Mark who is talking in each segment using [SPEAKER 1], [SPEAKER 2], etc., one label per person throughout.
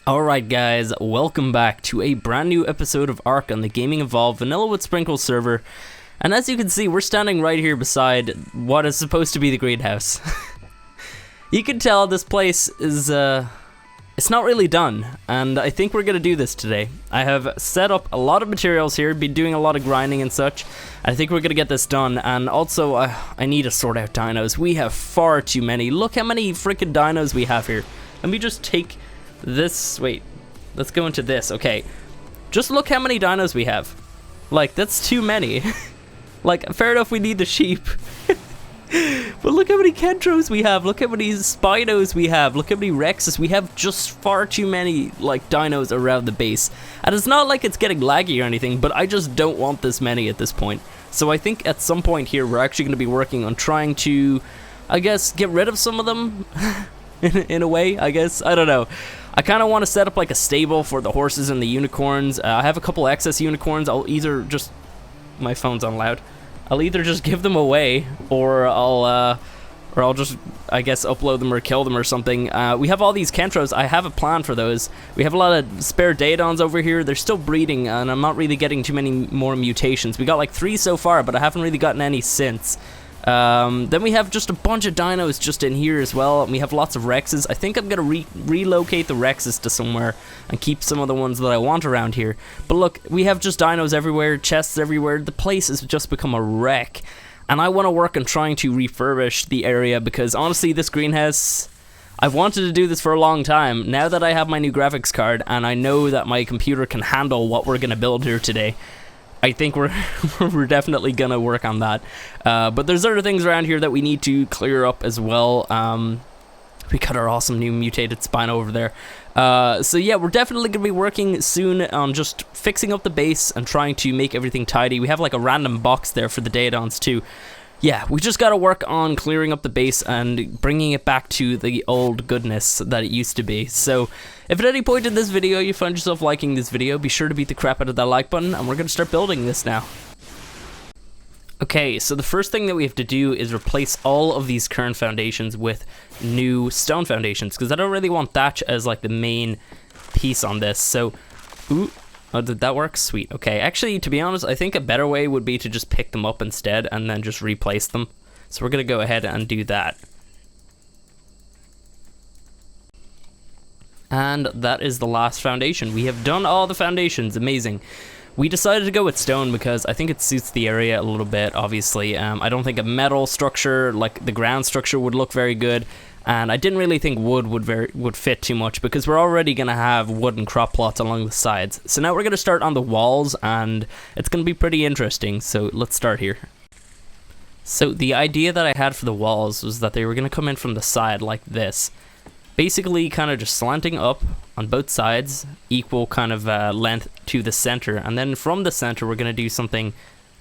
[SPEAKER 1] Alright guys, welcome back to a brand new episode of Ark on the Gaming Evolved Vanilla with Sprinkles server. And as you can see, we're standing right here beside what is supposed to be the greenhouse. You can tell this place is, it's not really done, and I think we're gonna do this today. I have set up a lot of materials here, been doing a lot of grinding and such. I think we're gonna get this done, and also I need to sort out dinos. We have far too many. Look how many freaking dinos we have here. Let me just take this, wait, let's go into this. Okay, just look how many dinos we have. Like, that's too many. Like, fair enough, we need the sheep. But look how many Kentros we have, look how many Spinos we have, look how many Rexes. We have just far too many, like, dinos around the base. And it's not like it's getting laggy or anything, but I just don't want this many at this point. So I think at some point here, we're actually going to be working on trying to, I guess, get rid of some of them. in a way, I guess. I don't know. I kind of want to set up like a stable for the horses and the unicorns. I have a couple excess unicorns. I'll either just... My phone's on loud. I'll either just give them away, or I'll just, I guess, upload them or kill them or something. We have all these Kentros. I have a plan for those. We have a lot of spare Daedons over here. They're still breeding, and I'm not really getting too many more mutations. We got like 3 so far, but I haven't really gotten any since. Then we have just a bunch of dinos just in here as well, and we have lots of Rexes. I think I'm gonna relocate the Rexes to somewhere and keep some of the ones that I want around here. But look, we have just dinos everywhere, chests everywhere. The place has just become a wreck, and I want to work on trying to refurbish the area because honestly, this greenhouse, I've wanted to do this for a long time. Now that I have my new graphics card and I know that my computer can handle what we're gonna build here today, I think we're definitely gonna work on that. But there's other things around here that we need to clear up as well. We got our awesome new mutated Spino over there. So yeah, we're definitely gonna be working soon on just fixing up the base and trying to make everything tidy. We have like a random box there for the Daedons too. Yeah, we just gotta work on clearing up the base and bringing it back to the old goodness that it used to be. So, if at any point in this video you find yourself liking this video, be sure to beat the crap out of that like button, and we're gonna start building this now. Okay, so the first thing that we have to do is replace all of these current foundations with new stone foundations, because I don't really want thatch as like the main piece on this. So, ooh. Oh, did that work? Sweet. Okay, actually, to be honest, I think a better way would be to just pick them up instead and then just replace them. So we're going to go ahead and do that. And that is the last foundation. We have done all the foundations. Amazing. We decided to go with stone because I think it suits the area a little bit, obviously. I don't think a metal structure, like the ground structure, would look very good. And I didn't really think wood would fit too much because we're already going to have wooden crop plots along the sides. So now we're going to start on the walls, and it's going to be pretty interesting. So let's start here. So the idea that I had for the walls was that they were going to come in from the side like this. Basically kind of just slanting up on both sides, equal kind of length to the center. And then from the center we're going to do something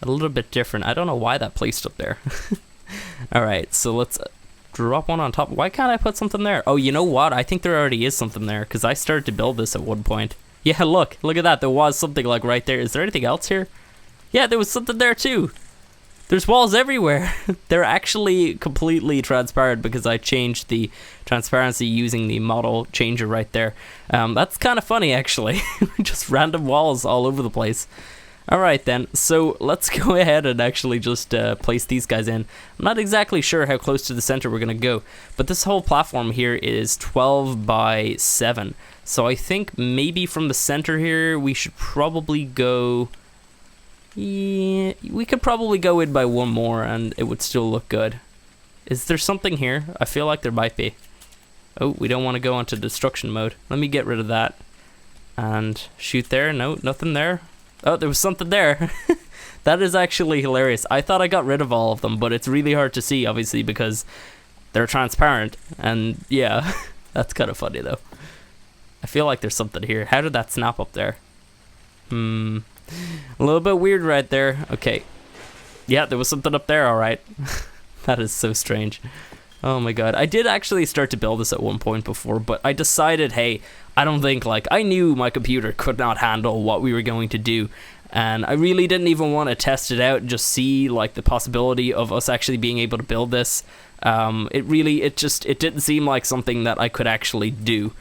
[SPEAKER 1] a little bit different. I don't know why that placed up there. Alright, so let's... drop one on top. Why can't I put something there? Oh, you know what? I think there already is something there because I started to build this at one point. Yeah, look at that. There was something like right there. Is there anything else here? Yeah, there was something there too. There's walls everywhere. They're actually completely transparent because I changed the transparency using the model changer right there. That's kind of funny actually. Just random walls all over the place. Alright then, so let's go ahead and actually just place these guys in. I'm not exactly sure how close to the center we're going to go, but this whole platform here is 12 by 7. So I think maybe from the center here we should probably go... Yeah, we could probably go in by one more and it would still look good. Is there something here? I feel like there might be. Oh, we don't want to go into destruction mode. Let me get rid of that. And shoot there. No, nothing there. Oh, there was something there. That is actually hilarious. I thought I got rid of all of them, but it's really hard to see, obviously, because they're transparent. And yeah, that's kind of funny, though. I feel like there's something here. How did that snap up there? A little bit weird right there. Okay. Yeah, there was something up there, all right. That is so strange. Oh my god. I did actually start to build this at one point before, but I decided, hey, I don't think, like, I knew my computer could not handle what we were going to do, and I really didn't even want to test it out and just see, like, the possibility of us actually being able to build this. It didn't seem like something that I could actually do.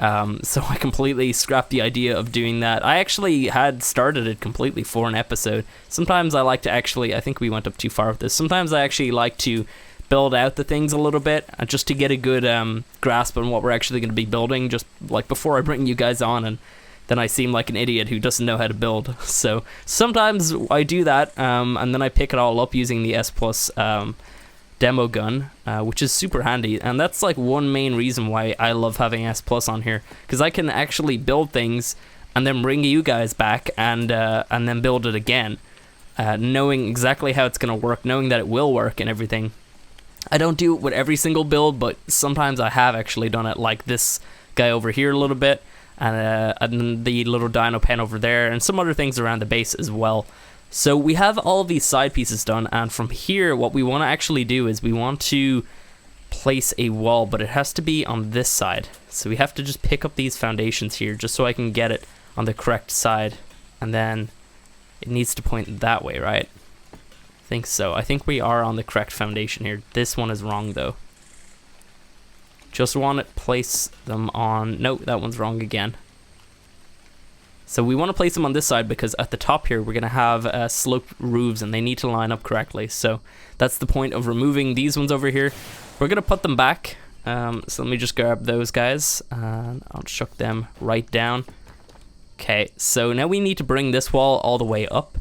[SPEAKER 1] So I completely scrapped the idea of doing that. I actually had started it completely for an episode. Sometimes I like to actually, I think we went up too far with this. Sometimes I actually like to build out the things a little bit just to get a good grasp on what we're actually going to be building, just like before I bring you guys on, and then I seem like an idiot who doesn't know how to build. So sometimes I do that, and then I pick it all up using the S Plus demo gun, which is super handy, and that's like one main reason why I love having S Plus on here, because I can actually build things and then bring you guys back and then build it again, knowing exactly how it's going to work, knowing that it will work and everything. I don't do it with every single build, but sometimes I have actually done it, like this guy over here a little bit, and the little dino pen over there, and some other things around the base as well. So we have all of these side pieces done, and from here what we want to actually do is we want to place a wall, but it has to be on this side. So we have to just pick up these foundations here just so I can get it on the correct side, and then it needs to point that way, right? I think so. I think we are on the correct foundation here. This one is wrong though. Just want to place them on... No, that one's wrong again. So we want to place them on this side because at the top here we're going to have sloped roofs and they need to line up correctly. So that's the point of removing these ones over here. We're going to put them back. So let me just grab those guys and I'll chuck them right down. Okay, so now we need to bring this wall all the way up.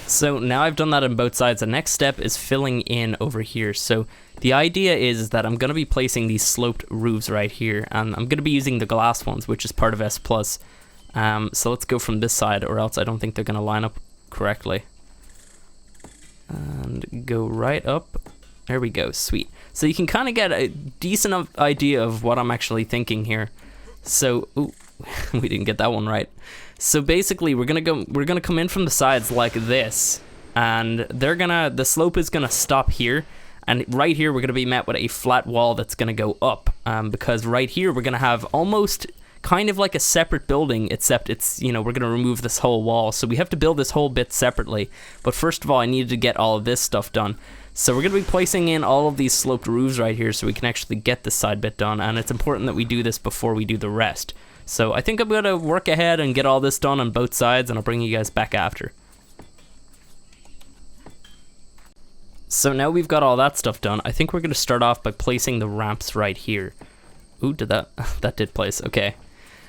[SPEAKER 1] So now I've done that on both sides. The next step is filling in over here. So the idea is that I'm going to be placing these sloped roofs right here, and I'm going to be using the glass ones, which is part of S+. So let's go from this side, or else I don't think they're going to line up correctly. And go right up. There we go, sweet. So you can kind of get a decent idea of what I'm actually thinking here. So, ooh, we didn't get that one right. So basically, we're gonna come in from the sides like this, and the slope is gonna stop here, and right here we're gonna be met with a flat wall that's gonna go up, because right here we're gonna have almost kind of like a separate building, except it's, you know, we're gonna remove this whole wall, so we have to build this whole bit separately. But first of all, I needed to get all of this stuff done. So we're gonna be placing in all of these sloped roofs right here so we can actually get this side bit done, and it's important that we do this before we do the rest. So I think I'm going to work ahead and get all this done on both sides, and I'll bring you guys back after. So now we've got all that stuff done, I think we're going to start off by placing the ramps right here. Ooh, that did place, okay.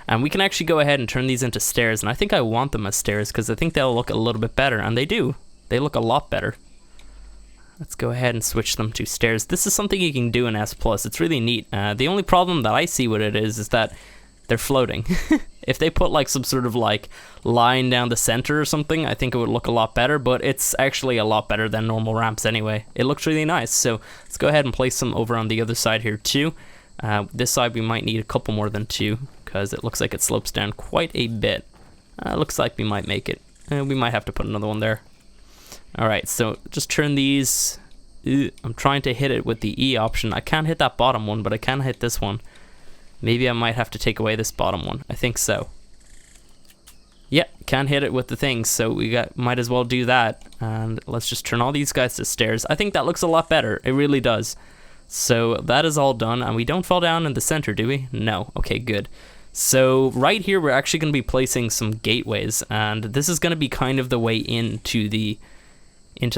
[SPEAKER 1] And we can actually go ahead and turn these into stairs, and I think I want them as stairs because I think they'll look a little bit better, and they do. They look a lot better. Let's go ahead and switch them to stairs. This is something you can do in S+, it's really neat. The only problem that I see with it is that they're floating. If they put like some sort of like line down the center or something, I think it would look a lot better, but it's actually a lot better than normal ramps anyway. It looks really nice. So let's go ahead and place some over on the other side here too. This side we might need a couple more than two because it looks like it slopes down quite a bit. Looks like we might make it. We might have to put another one there. Alright, so just turn these. I'm trying to hit it with the E option. I can't hit that bottom one, but I can hit this one. Maybe I might have to take away this bottom one. I think so. Yeah, can't hit it with the things, so might as well do that. And let's just turn all these guys to stairs. I think that looks a lot better. It really does. So that is all done, and we don't fall down in the center, do we? No. Okay, good. So right here, we're actually going to be placing some gateways, and this is going to be kind of the way into the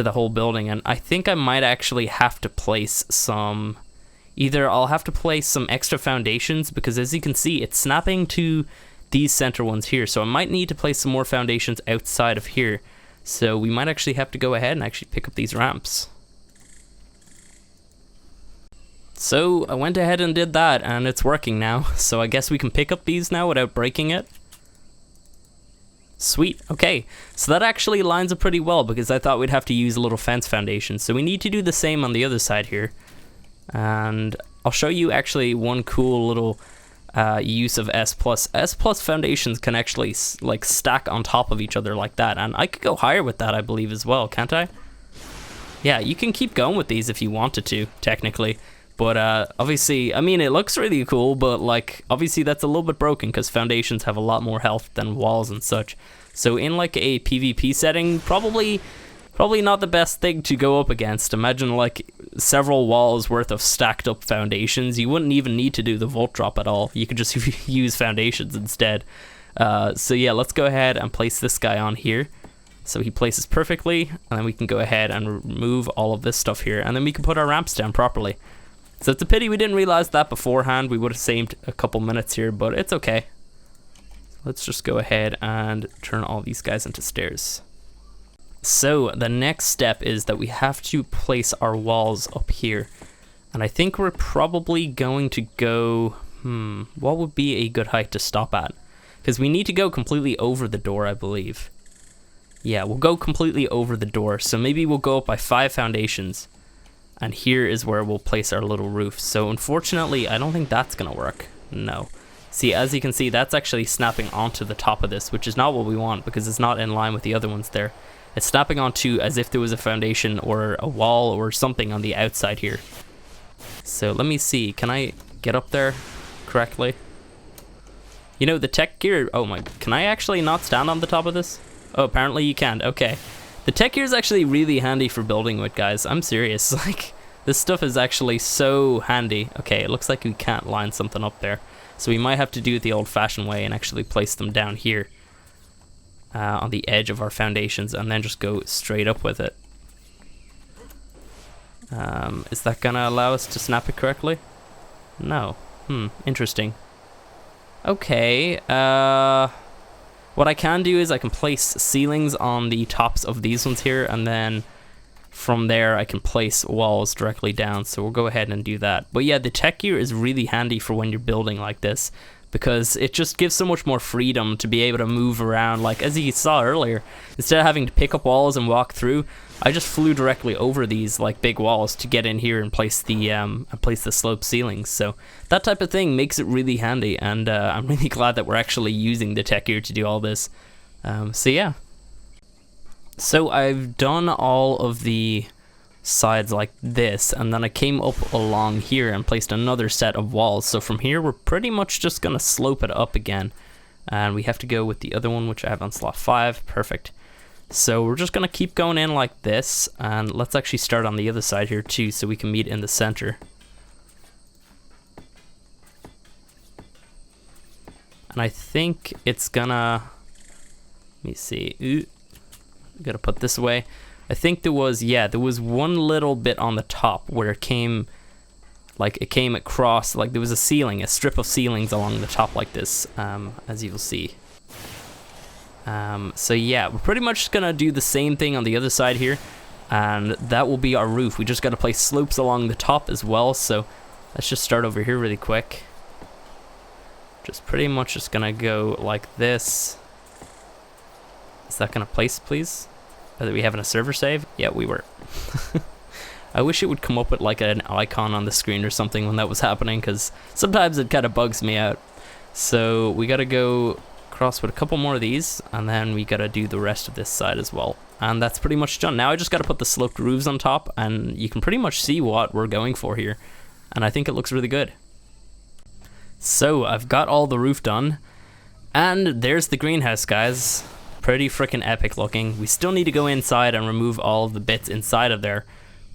[SPEAKER 1] whole building. And I think I might actually have to place some... Either I'll have to place some extra foundations, because as you can see, it's snapping to these center ones here. So I might need to place some more foundations outside of here. So we might actually have to go ahead and actually pick up these ramps. So I went ahead and did that, and it's working now. So I guess we can pick up these now without breaking it. Sweet, okay. So that actually lines up pretty well, because I thought we'd have to use a little fence foundation. So we need to do the same on the other side here. And I'll show you actually one cool little use of S+. S+ foundations can actually like stack on top of each other like that, and I could go higher with that, I believe, as well, can't I? Yeah, you can keep going with these if you wanted to, technically, but obviously, I mean, it looks really cool, but like obviously that's a little bit broken because foundations have a lot more health than walls and such. So in like a PvP setting, probably Probably not the best thing to go up against. Imagine like several walls worth of stacked up foundations. You wouldn't even need to do the vault drop at all. You could just use foundations instead. So yeah, let's go ahead and place this guy on here. So he places perfectly, and then we can go ahead and remove all of this stuff here, and then we can put our ramps down properly. So it's a pity we didn't realize that beforehand. We would have saved a couple minutes here, but it's okay. Let's just go ahead and turn all these guys into stairs. So the next step is that we have to place our walls up here. And I think we're probably going to go, what would be a good height to stop at? Because we need to go completely over the door, I believe. Yeah, we'll go completely over the door. So maybe we'll go up by 5 foundations. And here is where we'll place our little roof. So unfortunately, I don't think that's gonna work. No. See, as you can see, that's actually snapping onto the top of this, which is not what we want because it's not in line with the other ones there. It's snapping onto as if there was a foundation or a wall or something on the outside here. So let me see, can I get up there correctly? You know, the tech gear, oh my, can I actually not stand on the top of this? Oh, apparently you can't. Okay. The tech gear is actually really handy for building with, guys. I'm serious. Like, this stuff is actually so handy. Okay, it looks like we can't line something up there. So we might have to do it the old-fashioned way and actually place them down here on the edge of our foundations and then just go straight up with it. Is that gonna allow us to snap it correctly? No. Interesting. Okay, what I can do is I can place ceilings on the tops of these ones here, and then from there I can place walls directly down, so we'll go ahead and do that. But yeah, the tech gear is really handy for when you're building like this, because it just gives so much more freedom to be able to move around. Like as you saw earlier, instead of having to pick up walls and walk through, I just flew directly over these like big walls to get in here and place the slope ceilings. So that type of thing makes it really handy, and I'm really glad that we're actually using the tech gear to do all this. So yeah. So I've done all of the sides like this, and then I came up along here and placed another set of walls. So from here we're pretty much just gonna slope it up again, and we have to go with the other one, which I have on slot 5. Perfect. So we're just gonna keep going in like this, and let's actually start on the other side here too, so we can meet in the center. And I think it's gonna, let me see, ooh, gotta put this away. I think there was one little bit on the top where it came across, like there was a strip of ceilings along the top like this, as you'll see. So yeah, we're pretty much gonna do the same thing on the other side here, and that will be our roof. We just gotta place slopes along the top as well, so let's just start over here really quick. Just pretty much just gonna go like this. Is that gonna place, please? Are we having a server save? Yeah, we were. I wish it would come up with like an icon on the screen or something when that was happening, because sometimes it kind of bugs me out. So we gotta go across with a couple more of these, and then we gotta do the rest of this side as well. And that's pretty much done. Now I just gotta put the sloped roofs on top, and you can pretty much see what we're going for here. And I think it looks really good. So I've got all the roof done, and there's the greenhouse, guys. Pretty freaking epic looking. We still need to go inside and remove all of the bits inside of there,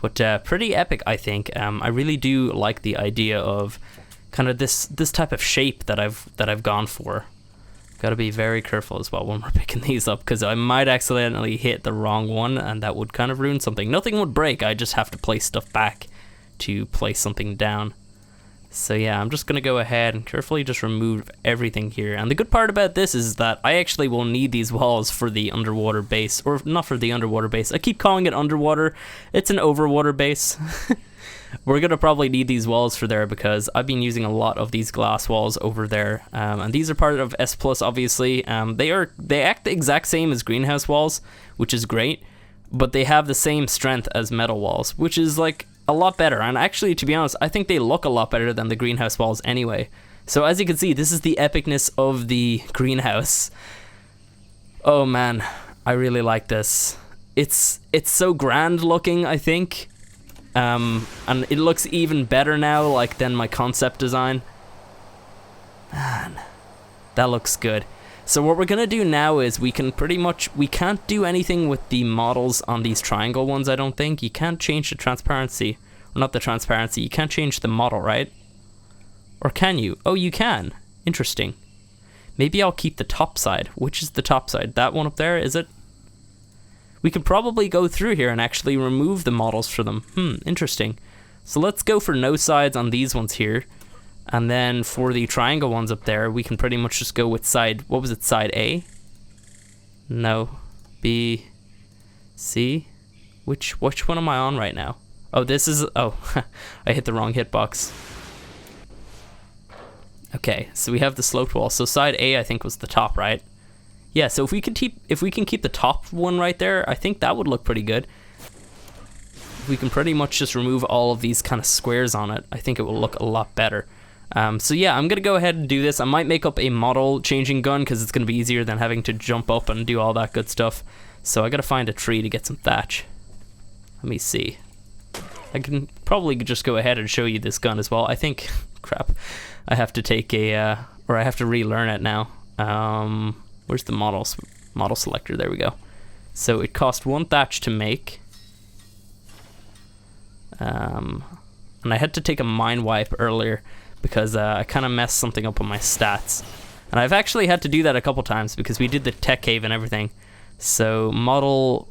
[SPEAKER 1] but pretty epic, I think. I really do like the idea of kind of this type of shape that I've gone for. Got to be very careful as well when we're picking these up, because I might accidentally hit the wrong one, and that would kind of ruin something. Nothing would break. I just have to place stuff back to place something down. So yeah, I'm just gonna go ahead and carefully just remove everything here. And the good part about this is that I actually will need these walls for the underwater base, or not for the underwater base. I keep calling it underwater. It's an overwater base. We're gonna probably need these walls for there, because I've been using a lot of these glass walls over there, and these are part of S+, obviously. They act the exact same as greenhouse walls, which is great, but they have the same strength as metal walls, which is like a lot better. And actually, to be honest, I think they look a lot better than the greenhouse walls anyway. So as you can see, this is the epicness of the greenhouse. Oh man, I really like this. It's so grand looking, I think. And it looks even better now, like, than my concept design. Man, that looks good. So what we're gonna do now is we can't do anything with the models on these triangle ones, I don't think. You can't change the transparency. Or not the transparency, you can't change the model, right? Or can you? Oh, you can. Interesting. Maybe I'll keep the top side. Which is the top side? That one up there, is it? We could probably go through here and actually remove the models for them. Interesting. So let's go for no sides on these ones here. And then for the triangle ones up there, we can pretty much just go with side, what was it, side A? No. B, C? Which one am I on right now? Oh, this is, oh, I hit the wrong hitbox. Okay, so we have the sloped wall. So side A, I think, was the top, right? Yeah, so if we can keep the top one right there, I think that would look pretty good. We can pretty much just remove all of these kind of squares on it. I think it will look a lot better. So yeah, I'm gonna go ahead and do this. I might make up a model changing gun because it's gonna be easier than having to jump up and do all that good stuff. So I gotta find a tree to get some thatch. Let me see. I can probably just go ahead and show you this gun as well. I think, crap, I have to take a, or I have to relearn it now. Where's the model selector? There we go. So it cost 1 thatch to make. And I had to take a mine wipe earlier because I kind of messed something up on my stats. And I've actually had to do that a couple times because we did the tech cave and everything. So model,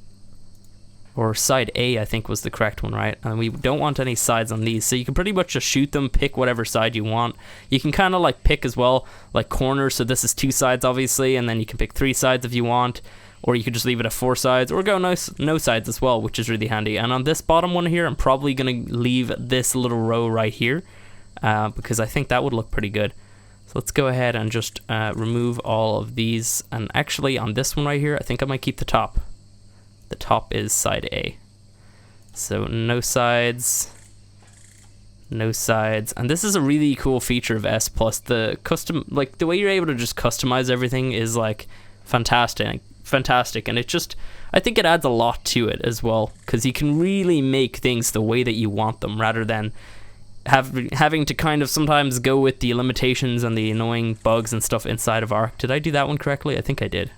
[SPEAKER 1] or side A, I think was the correct one, right? And we don't want any sides on these. So you can pretty much just shoot them, pick whatever side you want. You can kind of like pick as well, like corners. So this is 2 sides obviously, and then you can pick 3 sides if you want. Or you could just leave it at 4 sides, or go no sides as well, which is really handy. And on this bottom one here, I'm probably going to leave this little row right here, because I think that would look pretty good. So let's go ahead and just remove all of these. And actually on this one right here, I think I might keep the top. The top is side A. So no sides, no sides. And this is a really cool feature of S+. The custom, like the way you're able to just customize everything is like fantastic, and it just, I think it adds a lot to it as well, because you can really make things the way that you want them rather than having to kind of sometimes go with the limitations and the annoying bugs and stuff inside of Arc. Did I do that one correctly? I think I did.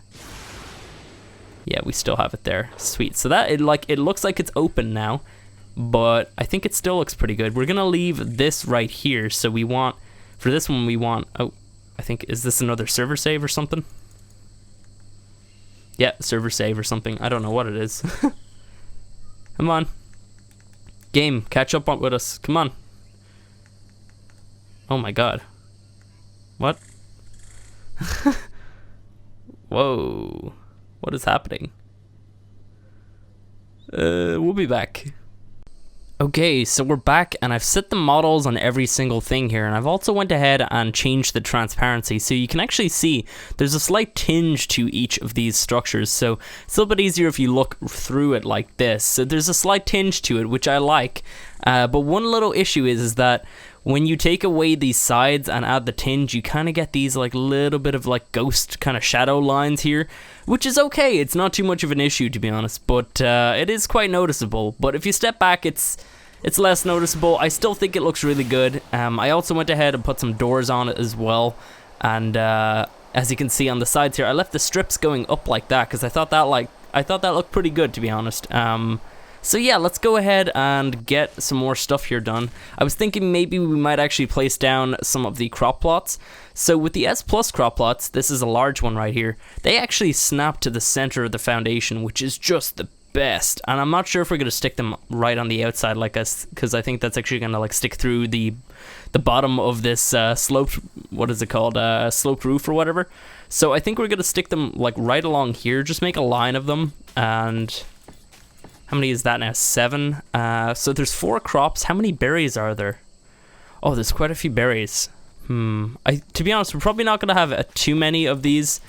[SPEAKER 1] Yeah, we still have it there. Sweet. So that it looks like it's open now, but I think it still looks pretty good. We're gonna leave this right here. So we want, for this one we want, oh, I think, is this another server save or something? Yeah, server save or something. I don't know what it is. Come on. Game, catch up with us. Come on. Oh my god. What? Whoa. What is happening? We'll be back. Okay, so we're back, and I've set the models on every single thing here, and I've also went ahead and changed the transparency, so you can actually see there's a slight tinge to each of these structures. So it's a little bit easier if you look through it like this. So there's a slight tinge to it, which I like, but one little issue is that when you take away these sides and add the tinge, you kind of get these like little bit of like ghost kind of shadow lines here, which is okay. It's not too much of an issue, to be honest, but it is quite noticeable. But if you step back, it's less noticeable. I still think it looks really good. I also went ahead and put some doors on it as well, and as you can see on the sides here, I left the strips going up like that because I thought that looked pretty good, to be honest. So yeah, let's go ahead and get some more stuff here done. I was thinking maybe we might actually place down some of the crop plots. So with the S+ crop plots, this is a large one right here, they actually snap to the center of the foundation, which is just the best. And I'm not sure if we're going to stick them right on the outside like us, because I think that's actually going to like stick through the bottom of this sloped, what is it called, sloped roof or whatever. So I think we're going to stick them like right along here, just make a line of them. And how many is that now? 7. So there's 4 crops. How many berries are there? Oh, there's quite a few berries. To be honest, we're probably not going to have too many of these.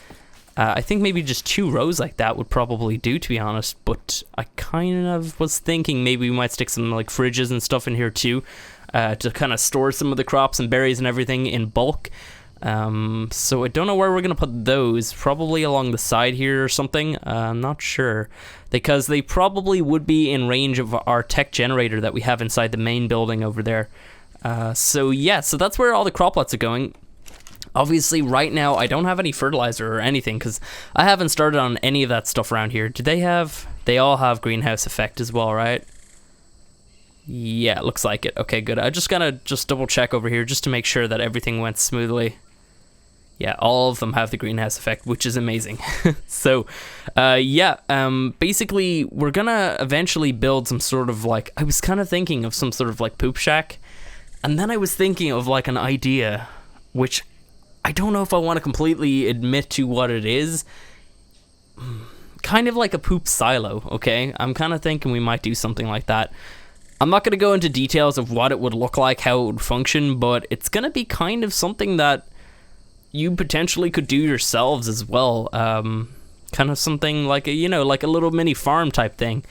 [SPEAKER 1] I think maybe just 2 rows like that would probably do, to be honest. But I kind of was thinking maybe we might stick some like fridges and stuff in here too, to kind of store some of the crops and berries and everything in bulk. So I don't know where we're gonna put those. Probably along the side here or something. I'm not sure, because they probably would be in range of our tech generator that we have inside the main building over there. So yeah, so that's where all the crop plots are going. Obviously, right now, I don't have any fertilizer or anything because I haven't started on any of that stuff around here. Do they have... They all have greenhouse effect as well, right? Yeah, it looks like it. Okay, good. I just gotta double check over here just to make sure that everything went smoothly. Yeah, all of them have the greenhouse effect, which is amazing. So, basically, we're gonna eventually build some sort of like... I was kind of thinking of some sort of like poop shack. And then I was thinking of like an idea, which I don't know if I want to completely admit to what it is. Kind of like a poop silo, okay? I'm kind of thinking we might do something like that. I'm not going to go into details of what it would look like, how it would function, but it's going to be kind of something that you potentially could do yourselves as well. Kind of something like a, you know, like a little mini farm type thing.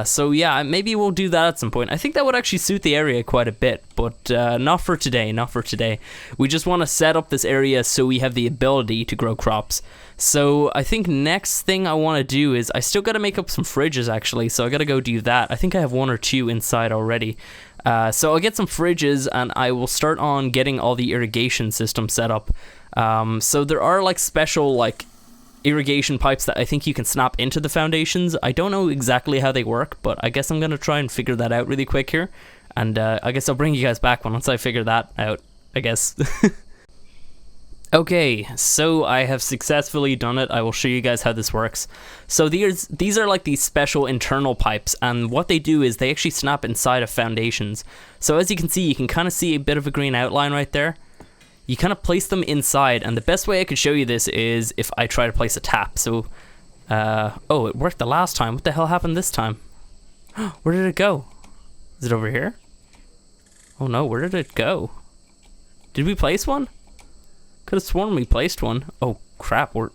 [SPEAKER 1] So yeah, maybe we'll do that at some point. I think that would actually suit the area quite a bit, but not for today, not for today. We just want to set up this area so we have the ability to grow crops. So I think next thing I want to do is, I still got to make up some fridges actually, so I got to go do that. I think I have 1 or 2 inside already. So I'll get some fridges and I will start on getting all the irrigation system set up. So there are like special like irrigation pipes that I think you can snap into the foundations. I don't know exactly how they work, but I guess I'm going to try and figure that out really quick here. And I guess I'll bring you guys back once I figure that out, I guess. Okay, so I have successfully done it. I will show you guys how this works. So these are like these special internal pipes, and what they do is they actually snap inside of foundations. So as you can see, you can kind of see a bit of a green outline right there. You kind of place them inside, and the best way I could show you this is if I try to place a tap. So, oh, it worked the last time. What the hell happened this time? Where did it go? Is it over here? Oh no, where did it go? Did we place one? Could have sworn we placed one. Oh crap, where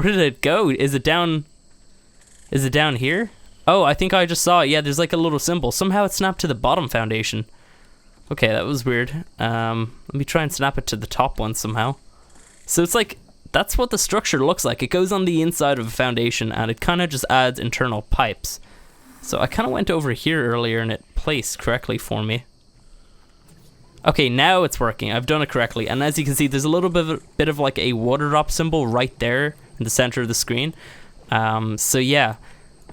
[SPEAKER 1] did it go? Is it down here? Oh, I think I just saw it. Yeah, there's like a little symbol. Somehow it snapped to the bottom foundation. Okay, that was weird. Let me try and snap it to the top one somehow. So it's like, that's what the structure looks like. It goes on the inside of a foundation and it kind of just adds internal pipes. So I kind of went over here earlier and it placed correctly for me. Okay, now it's working. I've done it correctly. And as you can see, there's a little bit of like a water drop symbol right there in the center of the screen. So yeah,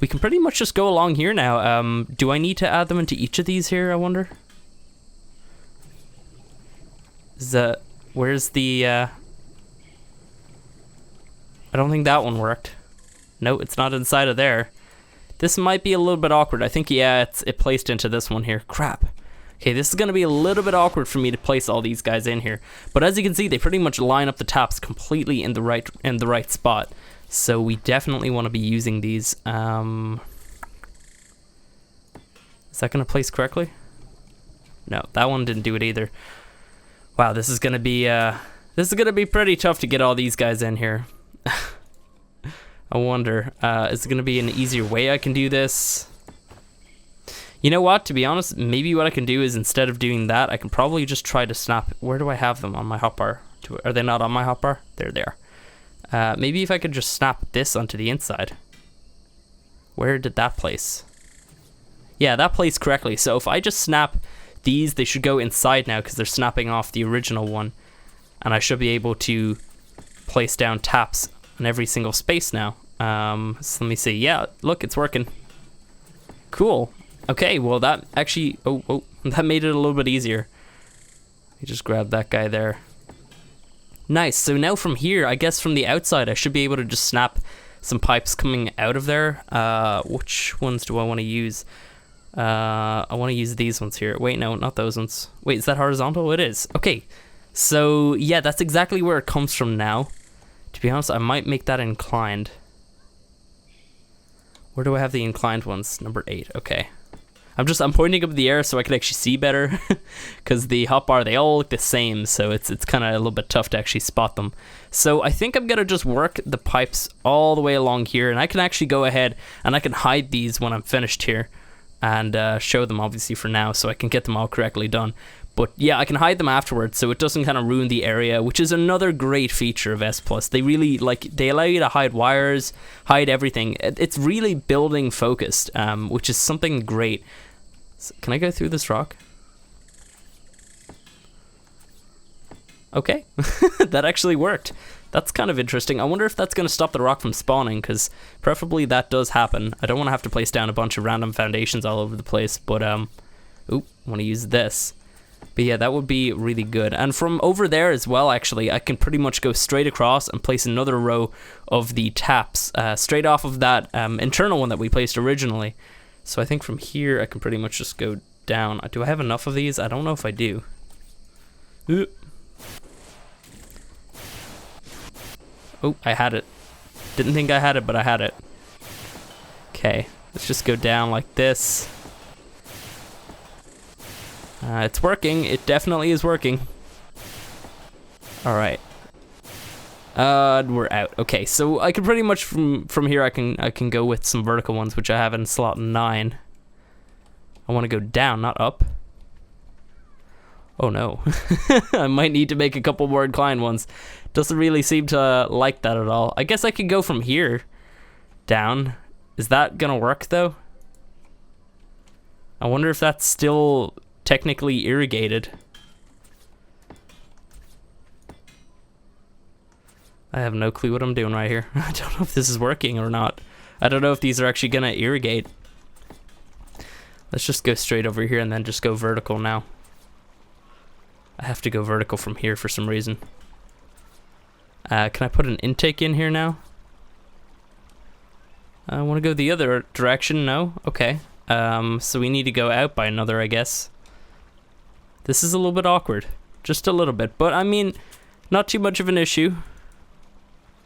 [SPEAKER 1] we can pretty much just go along here now. Do I need to add them into each of these here, I wonder? Where's the, I don't think that one worked. No, it's not inside of there. This might be a little bit awkward. I think, yeah, it placed into this one here. Crap. Okay, this is going to be a little bit awkward for me to place all these guys in here. But as you can see, they pretty much line up the taps completely in the right spot. So we definitely want to be using these. Is that going to place correctly? No, that one didn't do it either. Wow, this is going to be pretty tough to get all these guys in here. I wonder, is it going to be an easier way I can do this? You know what, to be honest, maybe what I can do is instead of doing that, I can probably just try to snap. Where do I have them on my hotbar? Are they not on my hotbar? There they are. Maybe if I could just snap this onto the inside. Where did that place? Yeah, that placed correctly. So if I just snap these, they should go inside now because they're snapping off the original one. And I should be able to place down taps in every single space now. So let me see. Yeah, look, it's working. Cool. Okay, well that actually, that made it a little bit easier. You just grab that guy there. Nice, so now from here, I guess from the outside, I should be able to just snap some pipes coming out of there. Which ones do I want to use? I want to use these ones here. Wait, no, not those ones. Wait, is that horizontal? It is. Okay, so yeah, that's exactly where it comes from now. To be honest, I might make that inclined. Where do I have the inclined ones? Number 8, okay. I'm pointing up in the air so I can actually see better, because the hotbar, they all look the same, so it's kind of a little bit tough to actually spot them. So I think I'm gonna just work the pipes all the way along here, and I can actually go ahead and I can hide these when I'm finished here, and show them obviously for now, so I can get them all correctly done. But yeah, I can hide them afterwards, so it doesn't kind of ruin the area, which is another great feature of S+. They really, they allow you to hide wires, hide everything. It's really building focused, which is something great. So, can I go through this rock? Okay, that actually worked. That's kind of interesting. I wonder if that's going to stop the rock from spawning, because preferably that does happen. I don't want to have to place down a bunch of random foundations all over the place, but oop, want to use this. But yeah, that would be really good. And from over there as well, actually, I can pretty much go straight across and place another row of the taps straight off of that internal one that we placed originally. So I think from here, I can pretty much just go down. Do I have enough of these? I don't know if I do. Oop. Oh, I had it. Didn't think I had it, but I had it. Okay, let's just go down like this. It's working. It definitely is working. All right. We're out. Okay, so I can pretty much from here I can go with some vertical ones, which I have in slot 9. I want to go down, not up. Oh no. I might need to make a couple more inclined ones. Doesn't really seem to like that at all. I guess I could go from here down. Is that gonna work though? I wonder if that's still technically irrigated. I have no clue what I'm doing right here. I don't know if this is working or not. I don't know if these are actually gonna irrigate. Let's just go straight over here and then just go vertical now. I have to go vertical from here for some reason. Can I put an intake in here now? I want to go the other direction. No? Okay. So we need to go out by another, I guess. This is a little bit awkward. Just a little bit. But, I mean, not too much of an issue.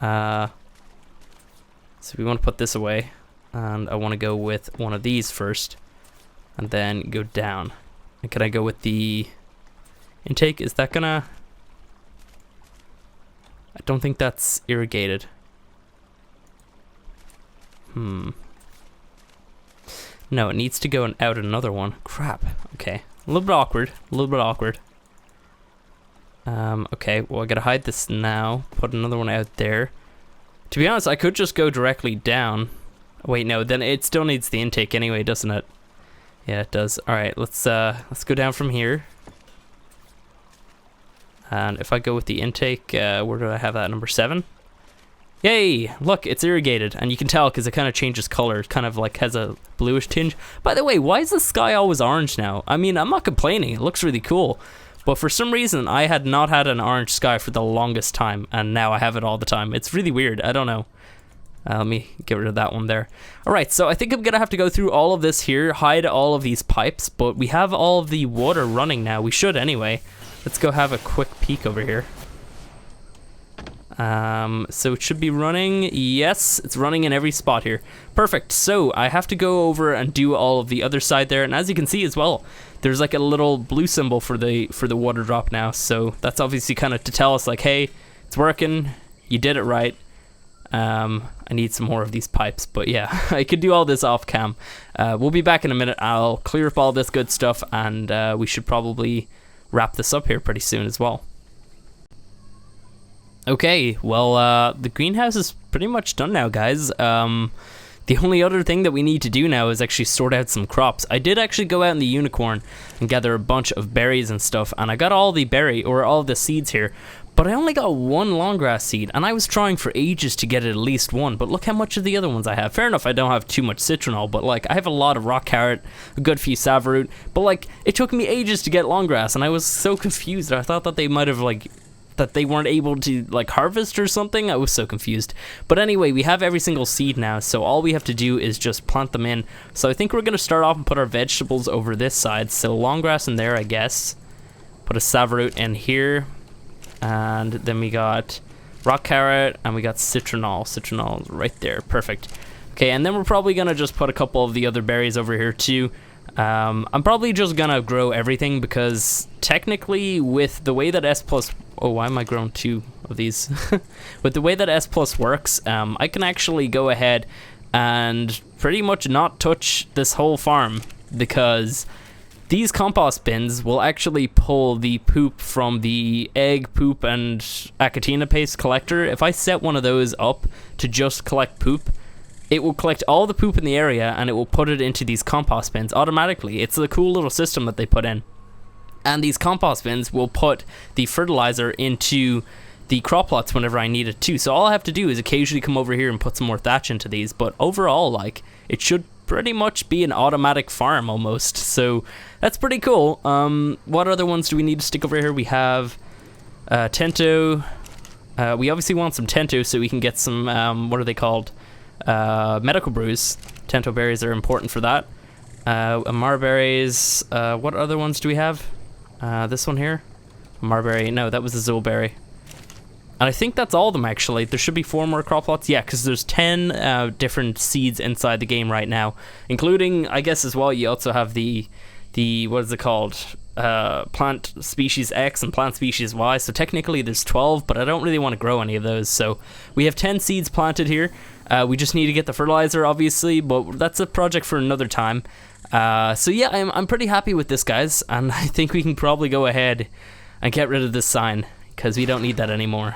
[SPEAKER 1] So we want to put this away. And I want to go with one of these first. And then go down. And can I go with the intake? Is that gonna... I don't think that's irrigated. No, it needs to go out another one. Crap. Okay. A little bit awkward. A little bit awkward. Okay, well, I gotta hide this now. Put another one out there. To be honest, I could just go directly down. Wait, no, then it still needs the intake anyway, doesn't it? Yeah, it does. Alright, let's go down from here. And if I go with the intake, where do I have that? Number 7? Yay! Look, it's irrigated. And you can tell because it kind of changes color. It kind of like has a bluish tinge. By the way, why is the sky always orange now? I mean, I'm not complaining. It looks really cool. But for some reason, I had not had an orange sky for the longest time. And now I have it all the time. It's really weird. I don't know. Let me get rid of that one there. Alright, so I think I'm going to have to go through all of this here. Hide all of these pipes. But we have all of the water running now. We should anyway. Let's go have a quick peek over here. So it should be running. Yes, it's running in every spot here. Perfect. So I have to go over and do all of the other side there. And as you can see as well, there's like a little blue symbol for the water drop now. So that's obviously kind of to tell us like, hey, it's working. You did it right. I need some more of these pipes, but yeah, I could do all this off cam. We'll be back in a minute. I'll clear up all this good stuff, and we should probably wrap this up here pretty soon as well. Okay, well, the greenhouse is pretty much done now, guys. The only other thing that we need to do now is actually sort out some crops. I did actually go out in the unicorn and gather a bunch of berries and stuff, and I got all the seeds here, but I only got one long grass seed, and I was trying for ages to get at least one, but look how much of the other ones I have. Fair enough, I don't have too much citronal, but like, I have a lot of rock carrot, a good few savoroot, but like, it took me ages to get long grass, and I was so confused. I thought that they might have like, that they weren't able to like harvest or something. I was so confused. But anyway, we have every single seed now, so all we have to do is just plant them in. So I think we're gonna start off and put our vegetables over this side. So long grass in there, I guess. Put a savoroot in here. And then we got rock carrot, and we got citronal right there. Perfect. Okay, and then we're probably gonna just put a couple of the other berries over here too. I'm probably just gonna grow everything because technically with the way that S+, oh, why am I growing 2 of these? With the way that S+ works, I can actually go ahead and pretty much not touch this whole farm because these compost bins will actually pull the poop from the egg, poop, and achatina paste collector. If I set one of those up to just collect poop, it will collect all the poop in the area and it will put it into these compost bins automatically. It's a cool little system that they put in. And these compost bins will put the fertilizer into the crop plots whenever I need it too. So all I have to do is occasionally come over here and put some more thatch into these. But overall, like, it should pretty much be an automatic farm almost. So that's pretty cool. What other ones do we need to stick over here? We have Tento. We obviously want some Tento so we can get some, what are they called? Medical brews. Tento berries are important for that. Marberries. What other ones do we have? This one here? Marberry. No, that was a Zoolberry. And I think that's all of them, actually. There should be 4 more crop plots. Yeah, because there's 10 different seeds inside the game right now. Including, I guess as well, you also have the what is it called? Plant species X and plant species Y. So technically there's 12, but I don't really want to grow any of those. So we have 10 seeds planted here. We just need to get the fertilizer, obviously, but that's a project for another time. So yeah, I'm pretty happy with this, guys. And I think we can probably go ahead and get rid of this sign, because we don't need that anymore.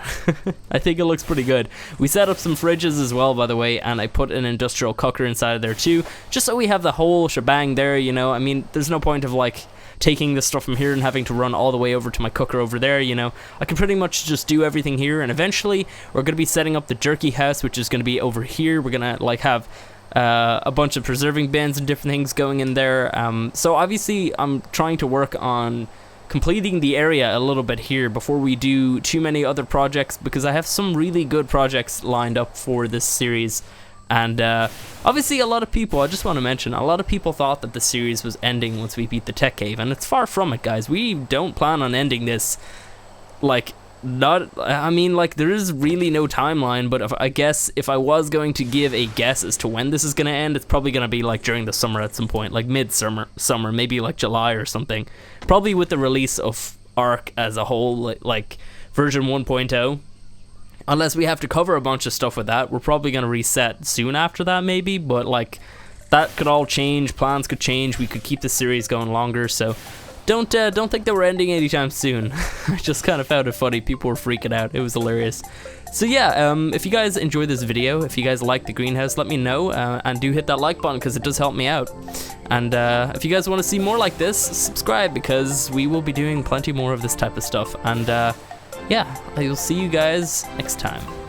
[SPEAKER 1] I think it looks pretty good. We set up some fridges as well, by the way, and I put an industrial cooker inside of there too, just so we have the whole shebang there, you know. I mean, there's no point of like taking this stuff from here and having to run all the way over to my cooker over there, you know. I can pretty much just do everything here, and eventually we're going to be setting up the jerky house, which is going to be over here. We're going to like have a bunch of preserving bins and different things going in there. So obviously I'm trying to work on completing the area a little bit here before we do too many other projects, because I have some really good projects lined up for this series. And obviously a lot of people, I just want to mention, a lot of people thought that the series was ending once we beat the Tech Cave, and it's far from it, guys. We don't plan on ending this. Like, I mean, like, there is really no timeline, but I guess if I was going to give a guess as to when this is going to end, it's probably going to be like during the summer at some point, like mid-summer, maybe like July or something. Probably with the release of Ark as a whole, like version 1.0. Unless we have to cover a bunch of stuff with that, we're probably going to reset soon after that maybe, but like that could all change, plans could change, we could keep the series going longer, so don't think that we're ending anytime soon. I just kind of found it funny. People were freaking out. It was hilarious. So yeah, if you guys enjoyed this video, if you guys like the greenhouse, let me know, and do hit that like button because it does help me out. And if you guys want to see more like this, subscribe, because we will be doing plenty more of this type of stuff. And yeah, I will see you guys next time.